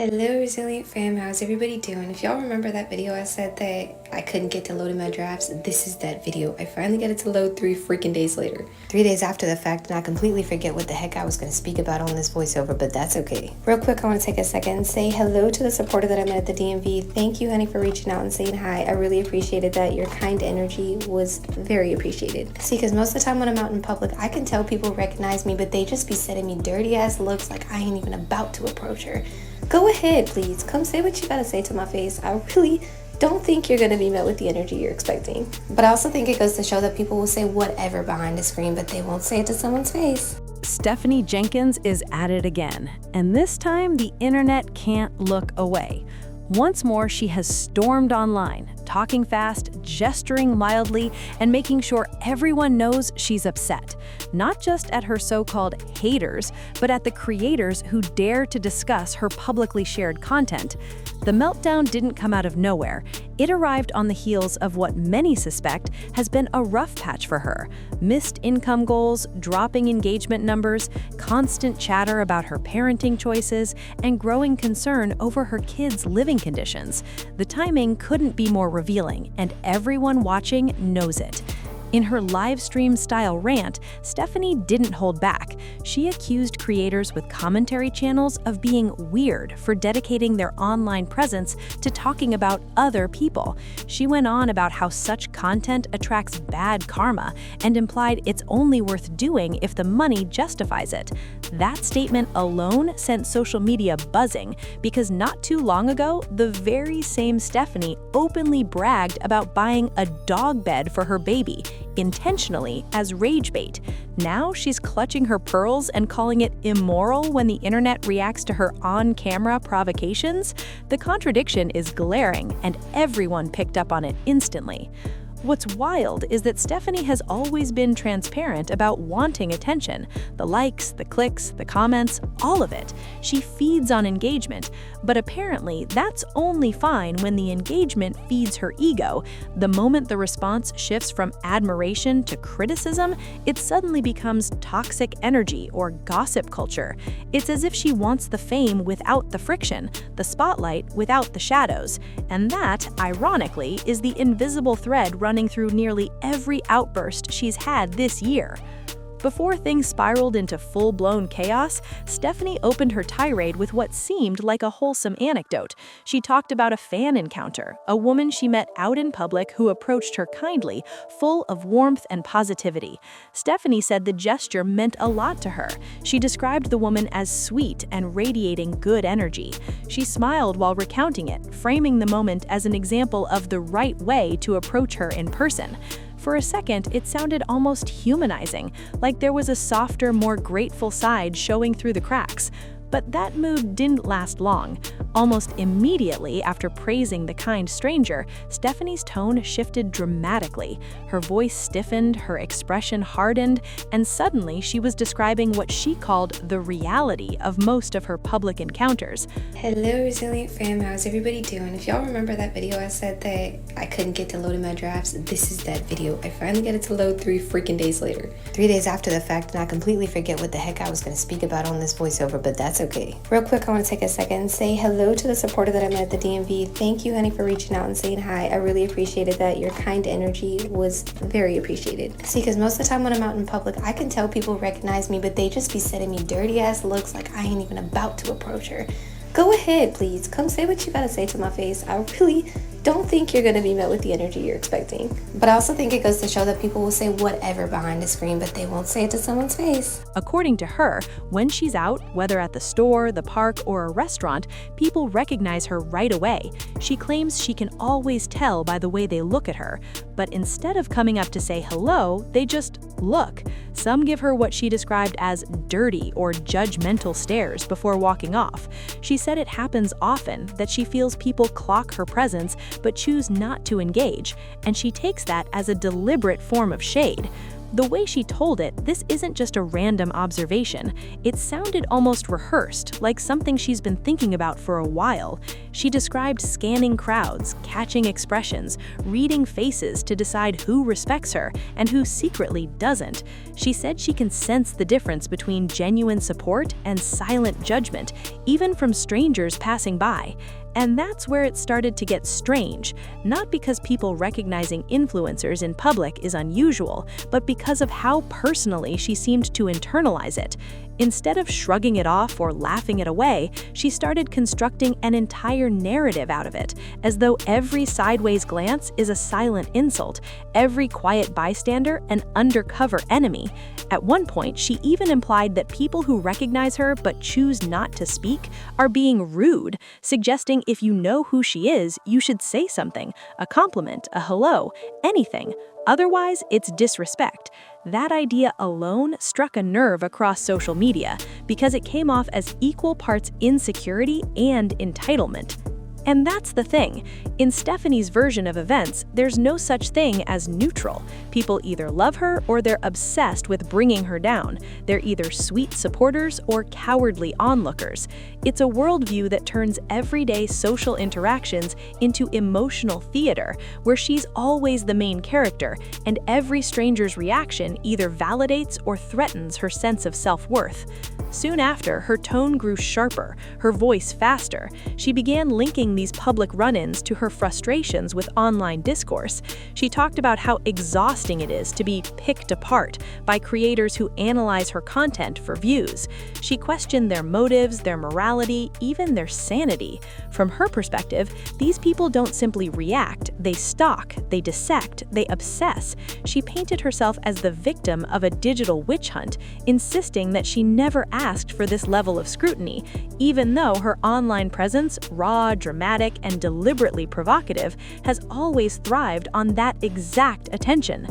Hello resilient fam, how's everybody doing? If y'all remember that video I said that I couldn't get to loading my drafts, this is that video. I finally got it to load 3 freaking days later. 3 days after the fact, and I completely forget what the heck I was going to speak about on this voiceover, but that's okay. Real quick, I want to take a second and say hello to the supporter that I met at the DMV. Thank you, honey, for reaching out and saying hi. I really appreciated that. Your kind energy was very appreciated. See, because most of the time when I'm out in public, I can tell people recognize me, but they just be sending me dirty ass looks like I ain't even about to approach her. Go ahead, please. Come say what you gotta say to my face. I really don't think you're gonna be met with the energy you're expecting. But I also think it goes to show that people will say whatever behind the screen, but they won't say it to someone's face. Stephanie Jenkins is at it again, and this time the internet can't look away. Once more, she has stormed online, talking fast, gesturing mildly, and making sure everyone knows she's upset. Not just at her so-called haters, but at the creators who dare to discuss her publicly shared content. The meltdown didn't come out of nowhere. It arrived on the heels of what many suspect has been a rough patch for her. Missed income goals, dropping engagement numbers, constant chatter about her parenting choices, and growing concern over her kids' living conditions. The timing couldn't be more revealing, and everyone watching knows it. In her live stream style rant, Stephanie didn't hold back. She accused creators with commentary channels of being weird for dedicating their online presence to talking about other people. She went on about how such content attracts bad karma and implied it's only worth doing if the money justifies it. That statement alone sent social media buzzing because not too long ago, the very same Stephanie openly bragged about buying a dog bed for her baby, intentionally as rage bait. Now she's clutching her pearls and calling it immoral when the internet reacts to her on-camera provocations. The contradiction is glaring, and everyone picked up on it instantly. What's wild is that Stephanie has always been transparent about wanting attention. The likes, the clicks, the comments, all of it. She feeds on engagement, but apparently that's only fine when the engagement feeds her ego. The moment the response shifts from admiration to criticism, it suddenly becomes toxic energy or gossip culture. It's as if she wants the fame without the friction, the spotlight without the shadows. And that, ironically, is the invisible thread running through nearly every outburst she's had this year. Before things spiraled into full-blown chaos, Stephanie opened her tirade with what seemed like a wholesome anecdote. She talked about a fan encounter, a woman she met out in public who approached her kindly, full of warmth and positivity. Stephanie said the gesture meant a lot to her. She described the woman as sweet and radiating good energy. She smiled while recounting it, framing the moment as an example of the right way to approach her in person. For a second, it sounded almost humanizing, like there was a softer, more grateful side showing through the cracks. But that mood didn't last long. Almost immediately after praising the kind stranger, Stephanie's tone shifted dramatically. Her voice stiffened, her expression hardened, and suddenly she was describing what she called the reality of most of her public encounters. Hello resilient fam, how's everybody doing? If y'all remember that video I said that I couldn't get to loading my drafts, this is that video. I finally got it to load 3 freaking days later. 3 days after the fact, and I completely forget what the heck I was going to speak about on this voiceover, but that's okay. Real quick, I want to take a second and say hello to the supporter that I met at the DMV. Thank you, honey, for reaching out and saying hi. I really appreciated that. Your kind energy was very appreciated. See, because most of the time when I'm out in public, I can tell people recognize me, but they just be sending me dirty ass looks like I ain't even about to approach her. Go ahead, please. Come say what you gotta say to my face. I really don't think you're gonna be met with the energy you're expecting. But I also think it goes to show that people will say whatever behind the screen, but they won't say it to someone's face. According to her, when she's out, whether at the store, the park, or a restaurant, people recognize her right away. She claims she can always tell by the way they look at her. But instead of coming up to say hello, they just look. Some give her what she described as dirty or judgmental stares before walking off. She said it happens often, that she feels people clock her presence but choose not to engage, and she takes that as a deliberate form of shade. The way she told it, this isn't just a random observation. It sounded almost rehearsed, like something she's been thinking about for a while. She described scanning crowds, catching expressions, reading faces to decide who respects her and who secretly doesn't. She said she can sense the difference between genuine support and silent judgment, even from strangers passing by. And that's where it started to get strange, not because people recognizing influencers in public is unusual, but because of how personally she seemed to internalize it. Instead of shrugging it off or laughing it away, she started constructing an entire narrative out of it, as though every sideways glance is a silent insult, every quiet bystander an undercover enemy. At one point, she even implied that people who recognize her but choose not to speak are being rude, suggesting if you know who she is, you should say something, a compliment, a hello, anything. Otherwise, it's disrespect. That idea alone struck a nerve across social media because it came off as equal parts insecurity and entitlement. And that's the thing. In Stephanie's version of events, there's no such thing as neutral. People either love her or they're obsessed with bringing her down. They're either sweet supporters or cowardly onlookers. It's a worldview that turns everyday social interactions into emotional theater, where she's always the main character, and every stranger's reaction either validates or threatens her sense of self-worth. Soon after, her tone grew sharper, her voice faster. She began linking these public run-ins to her frustrations with online discourse. She talked about how exhausting it is to be picked apart by creators who analyze her content for views. She questioned their motives, their morality, even their sanity. From her perspective, these people don't simply react, they stalk, they dissect, they obsess. She painted herself as the victim of a digital witch hunt, insisting that she never asked for this level of scrutiny, even though her online presence, raw, dramatic, and deliberately provocative, has always thrived on that exact attention.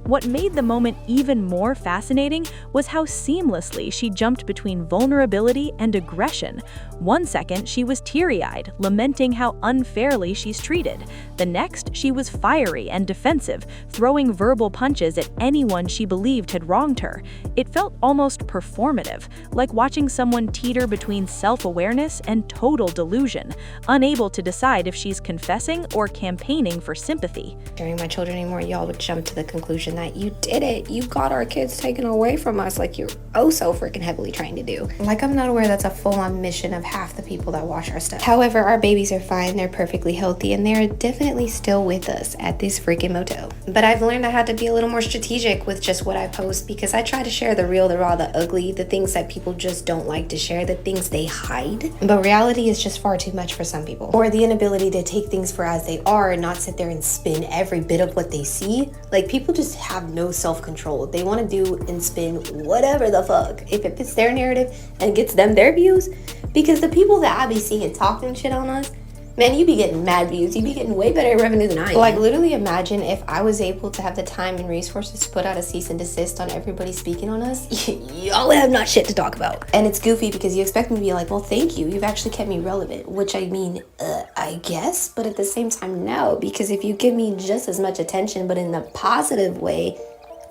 What made the moment even more fascinating was how seamlessly she jumped between vulnerability and aggression. One second, she was teary-eyed, lamenting how unfairly she's treated. The next, she was fiery and defensive, throwing verbal punches at anyone she believed had wronged her. It felt almost performative, like watching someone teeter between self-awareness and total delusion, unable to decide if she's confessing or campaigning for sympathy. During my children anymore, y'all would jump to the conclusion that you did it. You got our kids taken away from us like you're oh so freaking heavily trying to do. Like, I'm not aware that's a full-on mission of half the people that watch our stuff. However, our babies are fine, they're perfectly healthy, and they're definitely still with us at this freaking motel. But I've learned I had to be a little more strategic with just what I post, because I try to share the real, the raw, the ugly, the things that people just don't like to share, the things they hide. But reality is just far too much for some people. Or the inability to take things for as they are and not sit there and spin every bit of what they see. Like, people just have no self-control. They want to do and spin whatever the fuck if it fits their narrative and gets them their views. Because the people that I be seeing talking shit on us, man, you be getting mad views. You be getting way better revenue than I am. Like, literally imagine if I was able to have the time and resources to put out a cease and desist on everybody speaking on us. Y'all have not shit to talk about. And it's goofy because you expect me to be like, well, thank you. You've actually kept me relevant. Which, I mean, I guess. But at the same time, no. Because if you give me just as much attention, but in the positive way,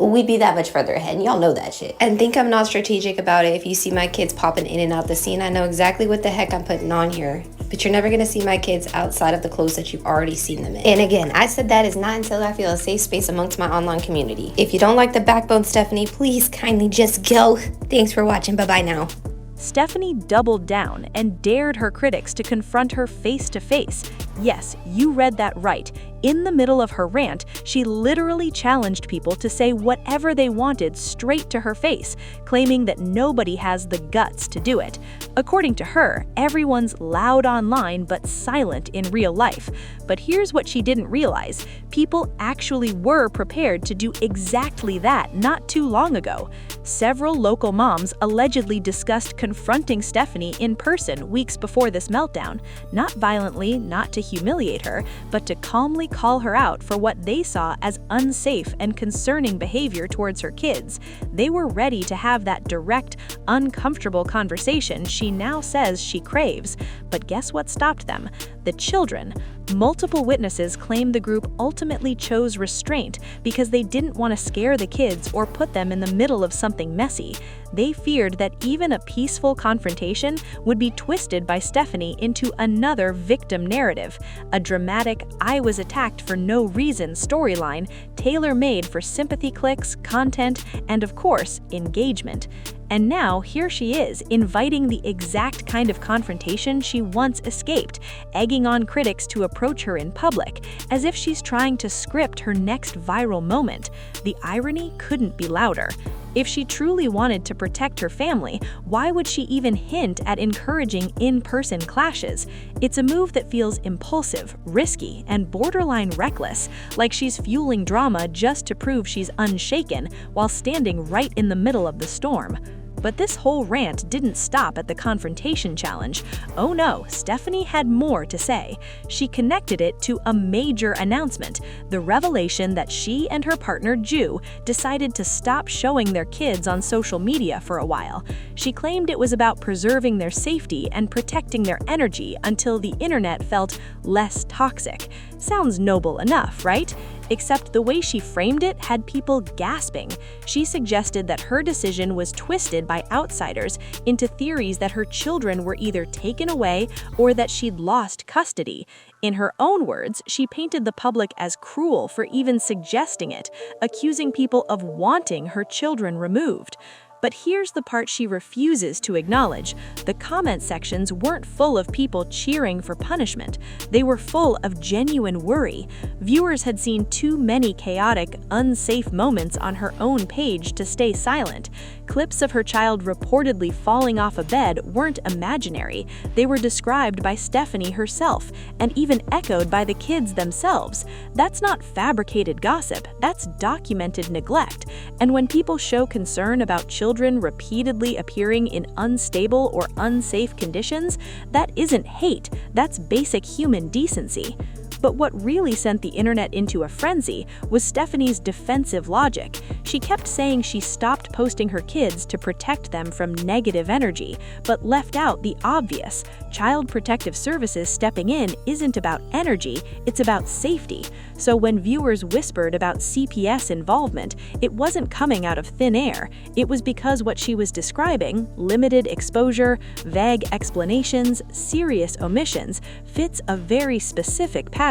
we'd be that much further ahead, and y'all know that shit. And think I'm not strategic about it. If you see my kids popping in and out the scene, I know exactly what the heck I'm putting on here. But you're never gonna see my kids outside of the clothes that you've already seen them in. And again, I said that is not until I feel a safe space amongst my online community. If you don't like the backbone, Stephanie, please kindly just go. Thanks for watching. Bye-bye now. Stephanie doubled down and dared her critics to confront her face to face. Yes, you read that right. In the middle of her rant, she literally challenged people to say whatever they wanted straight to her face, claiming that nobody has the guts to do it. According to her, everyone's loud online but silent in real life. But here's what she didn't realize. People actually were prepared to do exactly that not too long ago. Several local moms allegedly discussed confronting Stephanie in person weeks before this meltdown, not violently, not to humiliate her, but to calmly call her out for what they saw as unsafe and concerning behavior towards her kids. They were ready to have that direct, uncomfortable conversation she now says she craves. But guess what stopped them? The children. Multiple witnesses claim the group ultimately chose restraint because they didn't want to scare the kids or put them in the middle of something messy. They feared that even a peaceful confrontation would be twisted by Stephanie into another victim narrative, a dramatic "I was attacked for no reason" storyline tailor-made for sympathy clicks, content, and of course, engagement. And now, here she is, inviting the exact kind of confrontation she once escaped, egging on critics to approach her in public, as if she's trying to script her next viral moment. The irony couldn't be louder. If she truly wanted to protect her family, why would she even hint at encouraging in-person clashes? It's a move that feels impulsive, risky, and borderline reckless, like she's fueling drama just to prove she's unshaken while standing right in the middle of the storm. But this whole rant didn't stop at the confrontation challenge. Oh no, Stephanie had more to say. She connected it to a major announcement, the revelation that she and her partner Ju decided to stop showing their kids on social media for a while. She claimed it was about preserving their safety and protecting their energy until the internet felt less toxic. Sounds noble enough, right? Except the way she framed it had people gasping. She suggested that her decision was twisted by outsiders into theories that her children were either taken away or that she'd lost custody. In her own words, she painted the public as cruel for even suggesting it, accusing people of wanting her children removed. But here's the part she refuses to acknowledge. The comment sections weren't full of people cheering for punishment. They were full of genuine worry. Viewers had seen too many chaotic, unsafe moments on her own page to stay silent. Clips of her child reportedly falling off a bed weren't imaginary. They were described by Stephanie herself, and even echoed by the kids themselves. That's not fabricated gossip, that's documented neglect. And when people show concern about children repeatedly appearing in unstable or unsafe conditions, that isn't hate, that's basic human decency. But what really sent the internet into a frenzy was Stephanie's defensive logic. She kept saying she stopped posting her kids to protect them from negative energy, but left out the obvious. Child Protective Services stepping in isn't about energy, it's about safety. So when viewers whispered about CPS involvement, it wasn't coming out of thin air. It was because what she was describing, limited exposure, vague explanations, serious omissions, fits a very specific pattern.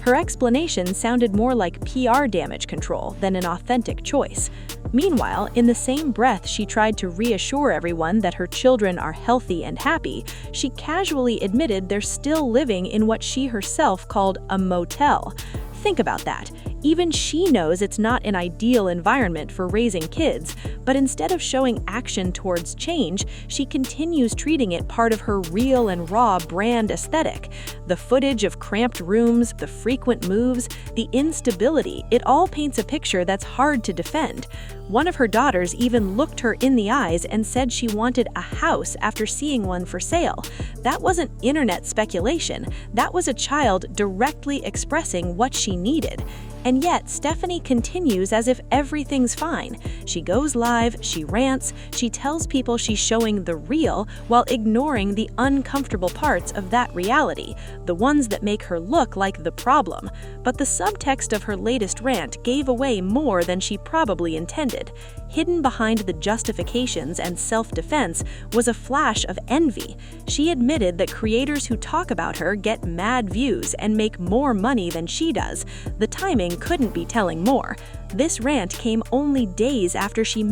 Her explanation sounded more like PR damage control than an authentic choice. Meanwhile, in the same breath she tried to reassure everyone that her children are healthy and happy, she casually admitted they're still living in what she herself called a motel. Think about that. Even she knows it's not an ideal environment for raising kids, but instead of showing action towards change, she continues treating it part of her real and raw brand aesthetic. The footage of cramped rooms, the frequent moves, the instability, it all paints a picture that's hard to defend. One of her daughters even looked her in the eyes and said she wanted a house after seeing one for sale. That wasn't internet speculation, that was a child directly expressing what she needed. And yet, Stephanie continues as if everything's fine. She goes live, she rants, she tells people she's showing the real while ignoring the uncomfortable parts of that reality, the ones that make her look like the problem. But the subtext of her latest rant gave away more than she probably intended. Hidden behind the justifications and self-defense was a flash of envy. She admitted that creators who talk about her get mad views and make more money than she does. The timing couldn't be telling more. This rant came only days after she